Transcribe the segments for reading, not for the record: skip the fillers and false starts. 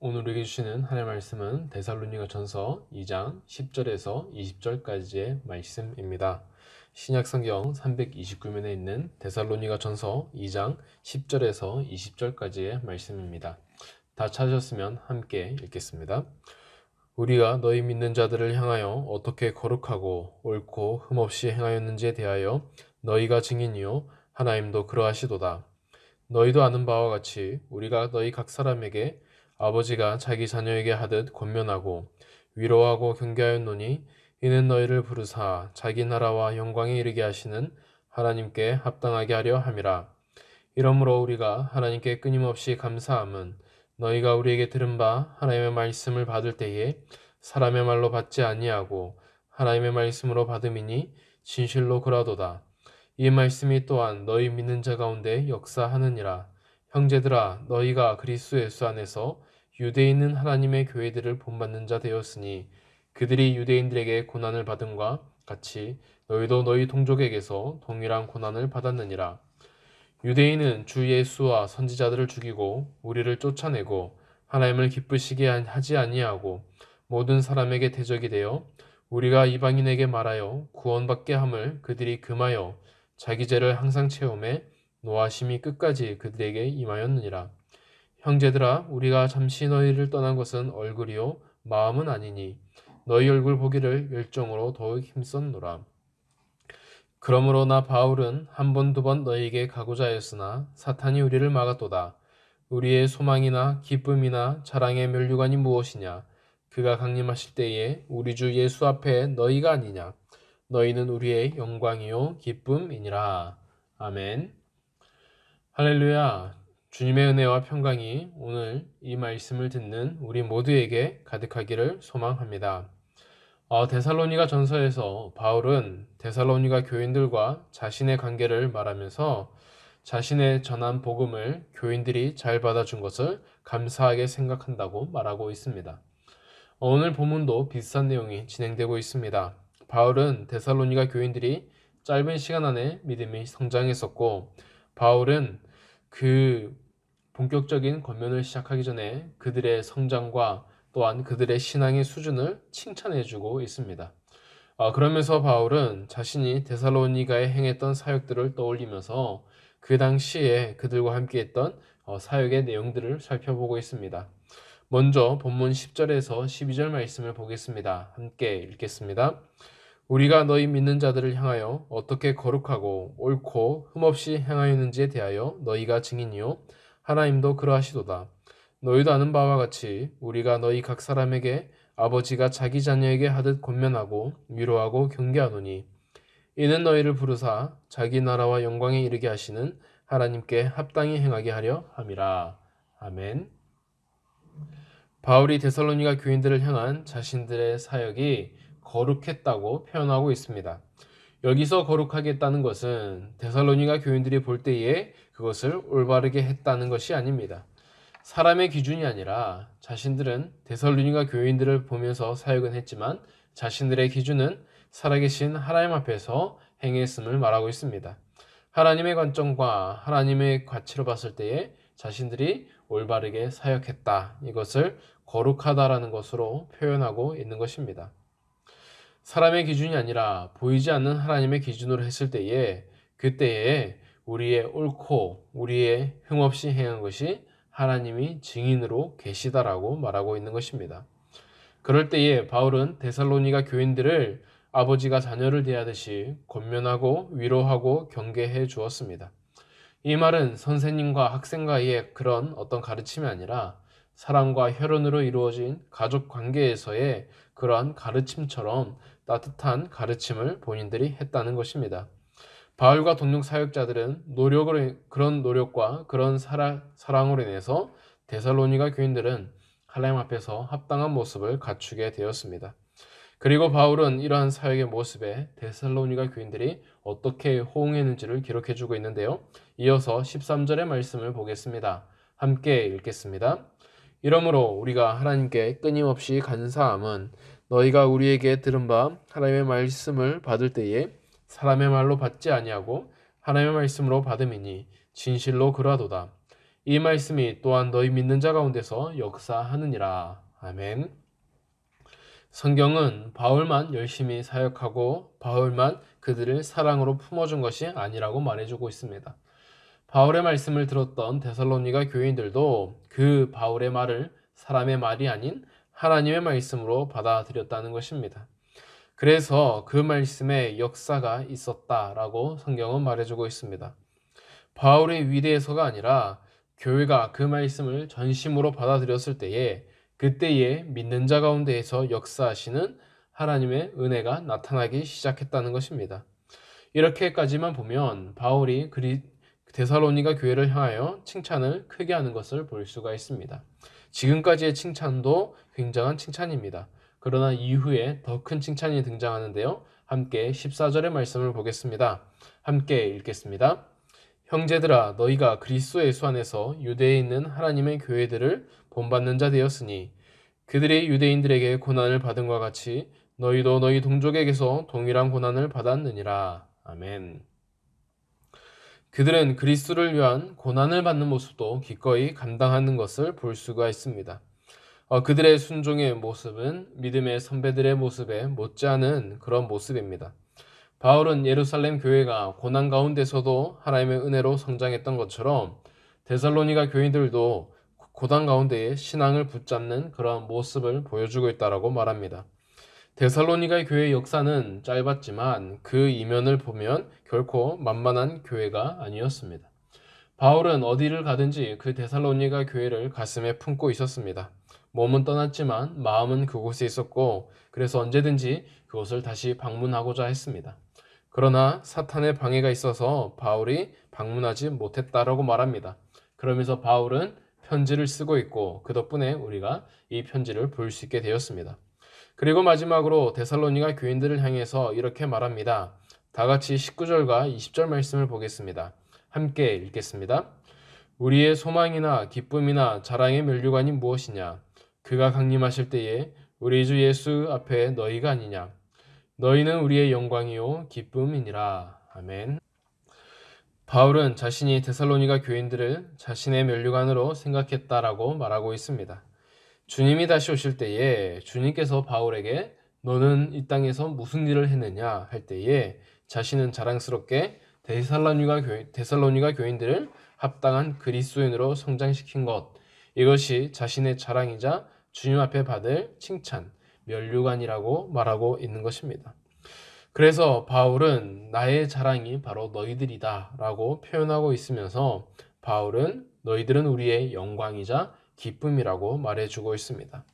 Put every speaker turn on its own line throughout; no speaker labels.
오늘 우리에게 주시는 하나님의 말씀은 데살로니가전서 2장 10절에서 20절까지의 말씀입니다. 신약성경 329면에 있는 데살로니가전서 2장 10절에서 20절까지의 말씀입니다. 다 찾으셨으면 함께 읽겠습니다. 우리가 너희 믿는 자들을 향하여 어떻게 거룩하고 옳고 흠없이 행하였는지에 대하여 너희가 증인이요 하나님도 그러하시도다. 너희도 아는 바와 같이 우리가 너희 각 사람에게 아버지가 자기 자녀에게 하듯 권면하고 위로하고 경계하였노니 이는 너희를 부르사 자기 나라와 영광에 이르게 하시는 하나님께 합당하게 하려 함이라. 이러므로 우리가 하나님께 끊임없이 감사함은 너희가 우리에게 들은 바 하나님의 말씀을 받을 때에 사람의 말로 받지 아니하고 하나님의 말씀으로 받음이니 진실로 그라도다. 이 말씀이 또한 너희 믿는 자 가운데 역사하느니라. 형제들아, 너희가 그리스도 예수 안에서 유대에 있는 하나님의 교회들을 본받는 자 되었으니 그들이 유대인들에게 고난을 받음과 같이 너희도 너희 동족에게서 동일한 고난을 받았느니라. 유대인은 주 예수와 선지자들을 죽이고 우리를 쫓아내고 하나님을 기쁘시게 하지 아니하고 모든 사람에게 대적이 되어 우리가 이방인에게 말하여 구원받게 함을 그들이 금하여 자기 죄를 항상 채움에 노하심이 끝까지 그들에게 임하였느니라. 형제들아, 우리가 잠시 너희를 떠난 것은 얼굴이요 마음은 아니니 너희 얼굴 보기를 열정으로 더욱 힘썼노라. 그러므로 나 바울은 한 번, 두 번 너희에게 가고자 하였으나 사탄이 우리를 막았도다. 우리의 소망이나 기쁨이나 자랑의 면류관이 무엇이냐? 그가 강림하실 때에 우리 주 예수 앞에 너희가 아니냐? 너희는 우리의 영광이요 기쁨이니라. 아멘. 할렐루야. 주님의 은혜와 평강이 오늘 이 말씀을 듣는 우리 모두에게 가득하기를 소망합니다. 데살로니가 전서에서 바울은 데살로니가 교인들과 자신의 관계를 말하면서 자신의 전한 복음을 교인들이 잘 받아준 것을 감사하게 생각한다고 말하고 있습니다. 오늘 본문도 비슷한 내용이 진행되고 있습니다. 바울은 데살로니가 교인들이 짧은 시간 안에 믿음이 성장했었고 바울은 그 본격적인 권면을 시작하기 전에 그들의 성장과 또한 그들의 신앙의 수준을 칭찬해주고 있습니다. 그러면서 바울은 자신이 데살로니가에 행했던 사역들을 떠올리면서 그 당시에 그들과 함께했던 사역의 내용들을 살펴보고 있습니다. 먼저 본문 10절에서 12절 말씀을 보겠습니다. 함께 읽겠습니다. 우리가 너희 믿는 자들을 향하여 어떻게 거룩하고 옳고 흠없이 행하였는지에 대하여 너희가 증인이요 하나님도 그러하시도다. 너희도 아는 바와 같이 우리가 너희 각 사람에게 아버지가 자기 자녀에게 하듯 권면하고 위로하고 경계하노니 이는 너희를 부르사 자기 나라와 영광에 이르게 하시는 하나님께 합당히 행하게 하려 함이라. 아멘. 바울이 데살로니가 교인들을 향한 자신들의 사역이 거룩했다고 표현하고 있습니다. 여기서 거룩하겠다는 것은 데살로니가 교인들이 볼 때에 그것을 올바르게 했다는 것이 아닙니다. 사람의 기준이 아니라 자신들은 데살로니가 교인들을 보면서 사역은 했지만 자신들의 기준은 살아계신 하나님 앞에서 행했음을 말하고 있습니다. 하나님의 관점과 하나님의 가치로 봤을 때에 자신들이 올바르게 사역했다. 이것을 거룩하다라는 것으로 표현하고 있는 것입니다. 사람의 기준이 아니라 보이지 않는 하나님의 기준으로 했을 때에 그때에 우리의 옳고 우리의 흠없이 행한 것이 하나님이 증인으로 계시다라고 말하고 있는 것입니다. 그럴 때에 바울은 데살로니가 교인들을 아버지가 자녀를 대하듯이 권면하고 위로하고 경계해 주었습니다. 이 말은 선생님과 학생과의 그런 어떤 가르침이 아니라 사랑과 혈연으로 이루어진 가족 관계에서의 그러한 가르침처럼 따뜻한 가르침을 본인들이 했다는 것입니다. 바울과 동료 사역자들은 그런 노력과 그런 사랑으로 인해서 데살로니가 교인들은 하나님 앞에서 합당한 모습을 갖추게 되었습니다. 그리고 바울은 이러한 사역의 모습에 데살로니가 교인들이 어떻게 호응했는지를 기록해주고 있는데요. 이어서 13절의 말씀을 보겠습니다. 함께 읽겠습니다. 이러므로 우리가 하나님께 끊임없이 감사함은 너희가 우리에게 들은 바 하나님의 말씀을 받을 때에 사람의 말로 받지 아니하고 하나님의 말씀으로 받음이니 진실로 그러하도다. 이 말씀이 또한 너희 믿는 자 가운데서 역사하느니라. 아멘. 성경은 바울만 열심히 사역하고 바울만 그들을 사랑으로 품어준 것이 아니라고 말해주고 있습니다. 바울의 말씀을 들었던 데살로니가 교인들도 그 바울의 말을 사람의 말이 아닌 하나님의 말씀으로 받아들였다는 것입니다. 그래서 그 말씀에 역사가 있었다라고 성경은 말해주고 있습니다. 바울의 위대해서가 아니라 교회가 그 말씀을 전심으로 받아들였을 때에 그때에 믿는 자 가운데에서 역사하시는 하나님의 은혜가 나타나기 시작했다는 것입니다. 이렇게까지만 보면 바울이 데살로니가 교회를 향하여 칭찬을 크게 하는 것을 볼 수가 있습니다. 지금까지의 칭찬도 굉장한 칭찬입니다. 그러나 이후에 더 큰 칭찬이 등장하는데요. 함께 14절의 말씀을 보겠습니다. 함께 읽겠습니다. 형제들아 너희가 그리스도 예수 안에서 유대에 있는 하나님의 교회들을 본받는 자 되었으니 그들이 유대인들에게 고난을 받은 것 같이 너희도 너희 동족에게서 동일한 고난을 받았느니라. 아멘. 그들은 그리스도를 위한 고난을 받는 모습도 기꺼이 감당하는 것을 볼 수가 있습니다. 그들의 순종의 모습은 믿음의 선배들의 모습에 못지않은 그런 모습입니다. 바울은 예루살렘 교회가 고난 가운데서도 하나님의 은혜로 성장했던 것처럼 데살로니가 교인들도 고난 가운데에 신앙을 붙잡는 그런 모습을 보여주고 있다고 말합니다. 데살로니가 교회의 역사는 짧았지만 그 이면을 보면 결코 만만한 교회가 아니었습니다. 바울은 어디를 가든지 그 데살로니가 교회를 가슴에 품고 있었습니다. 몸은 떠났지만 마음은 그곳에 있었고 그래서 언제든지 그곳을 다시 방문하고자 했습니다. 그러나 사탄의 방해가 있어서 바울이 방문하지 못했다라고 말합니다. 그러면서 바울은 편지를 쓰고 있고 그 덕분에 우리가 이 편지를 볼 수 있게 되었습니다. 그리고 마지막으로 데살로니가 교인들을 향해서 이렇게 말합니다. 다 같이 19절과 20절 말씀을 보겠습니다. 함께 읽겠습니다. 우리의 소망이나 기쁨이나 자랑의 면류관이 무엇이냐? 그가 강림하실 때에 우리 주 예수 앞에 너희가 아니냐? 너희는 우리의 영광이요 기쁨이니라. 아멘. 바울은 자신이 데살로니가 교인들을 자신의 면류관으로 생각했다라고 말하고 있습니다. 주님이 다시 오실 때에 주님께서 바울에게 너는 이 땅에서 무슨 일을 했느냐 할 때에 자신은 자랑스럽게 데살로니가 교인들을 합당한 그리스도인으로 성장시킨 것, 이것이 자신의 자랑이자 주님 앞에 받을 칭찬, 면류관이라고 말하고 있는 것입니다. 그래서 바울은 나의 자랑이 바로 너희들이다 라고 표현하고 있으면서 바울은 너희들은 우리의 영광이자 기쁨이라고 말해주고 있습니다.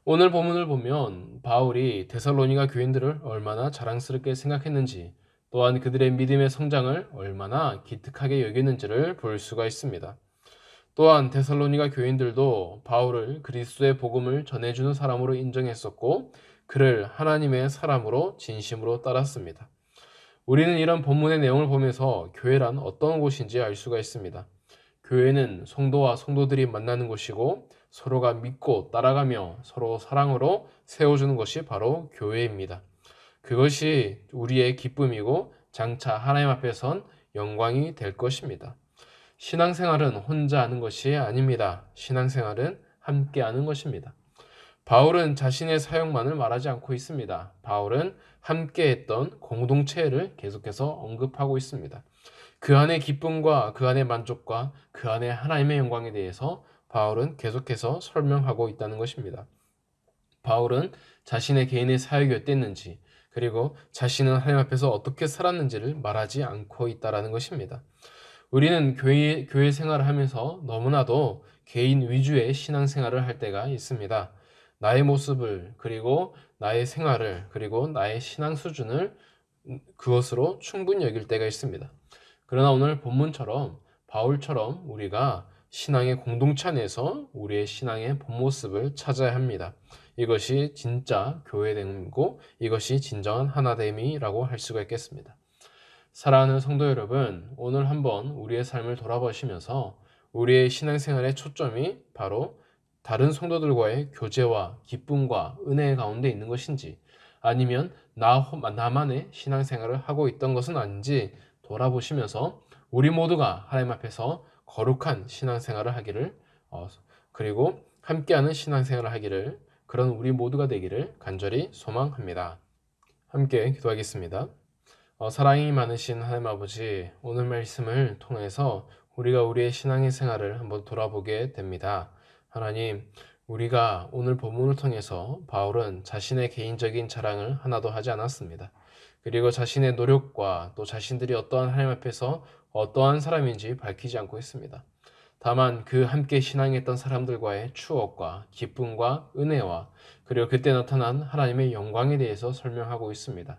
오늘 본문을 보면 바울이 데살로니가 교인들을 얼마나 자랑스럽게 생각했는지 또한 그들의 믿음의 성장을 얼마나 기특하게 여겼는지를 볼 수가 있습니다. 또한 데살로니가 교인들도 바울을 그리스도의 복음을 전해주는 사람으로 인정했었고 그를 하나님의 사람으로 진심으로 따랐습니다. 우리는 이런 본문의 내용을 보면서 교회란 어떤 곳인지 알 수가 있습니다. 교회는 성도와 성도들이 만나는 곳이고 서로가 믿고 따라가며 서로 사랑으로 세워주는 것이 바로 교회입니다. 그것이 우리의 기쁨이고 장차 하나님 앞에 선 영광이 될 것입니다. 신앙생활은 혼자 하는 것이 아닙니다. 신앙생활은 함께 하는 것입니다. 바울은 자신의 사역만을 말하지 않고 있습니다. 바울은 함께 했던 공동체를 계속해서 언급하고 있습니다. 그 안의 기쁨과 그 안의 만족과 그 안의 하나님의 영광에 대해서 바울은 계속해서 설명하고 있다는 것입니다. 바울은 자신의 개인의 사역이 어땠는지 그리고 자신은 하나님 앞에서 어떻게 살았는지를 말하지 않고 있다는 것입니다. 우리는 교회 생활을 하면서 너무나도 개인 위주의 신앙생활을 할 때가 있습니다. 나의 모습을 그리고 나의 생활을 그리고 나의 신앙 수준을 그것으로 충분히 여길 때가 있습니다. 그러나 오늘 본문처럼 바울처럼 우리가 신앙의 공동체 안에서 우리의 신앙의 본 모습을 찾아야 합니다. 이것이 진짜 교회됨이고 이것이 진정한 하나됨이라고 할 수가 있겠습니다. 사랑하는 성도 여러분, 오늘 한번 우리의 삶을 돌아보시면서 우리의 신앙생활의 초점이 바로 다른 성도들과의 교제와 기쁨과 은혜 가운데 있는 것인지 아니면 나만의 신앙생활을 하고 있던 것은 아닌지 돌아보시면서 우리 모두가 하나님 앞에서 거룩한 신앙생활을 하기를 그리고 함께하는 신앙생활을 하기를 그런 우리 모두가 되기를 간절히 소망합니다. 함께 기도하겠습니다. 사랑이 많으신 하나님 아버지, 오늘 말씀을 통해서 우리가 우리의 신앙의 생활을 한번 돌아보게 됩니다. 하나님, 우리가 오늘 본문을 통해서 바울은 자신의 개인적인 자랑을 하나도 하지 않았습니다. 그리고 자신의 노력과 또 자신들이 어떠한 하나님 앞에서 어떠한 사람인지 밝히지 않고 있습니다. 다만 그 함께 신앙했던 사람들과의 추억과 기쁨과 은혜와 그리고 그때 나타난 하나님의 영광에 대해서 설명하고 있습니다.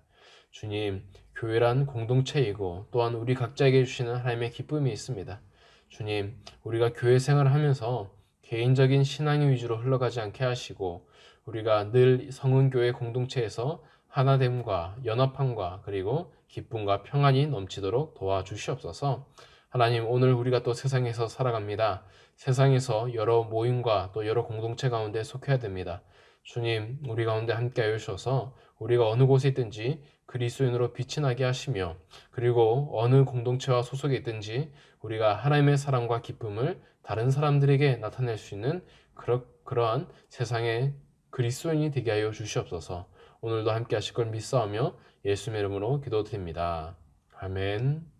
주님, 교회란 공동체이고 또한 우리 각자에게 주시는 하나님의 기쁨이 있습니다. 주님, 우리가 교회 생활을 하면서 개인적인 신앙의 위주로 흘러가지 않게 하시고 우리가 늘 성은교회 공동체에서 하나됨과 연합함과 그리고 기쁨과 평안이 넘치도록 도와주시옵소서. 하나님, 오늘 우리가 또 세상에서 살아갑니다. 세상에서 여러 모임과 또 여러 공동체 가운데 속해야 됩니다. 주님, 우리 가운데 함께하여 주셔서 우리가 어느 곳에 있든지 그리스도인으로 빛이 나게 하시며 그리고 어느 공동체와 소속에 있든지 우리가 하나님의 사랑과 기쁨을 다른 사람들에게 나타낼 수 있는 그러한 세상의 그리스도인이 되게 하여 주시옵소서. 오늘도 함께 하실 걸 믿사오며 예수님의 이름으로 기도드립니다. 아멘.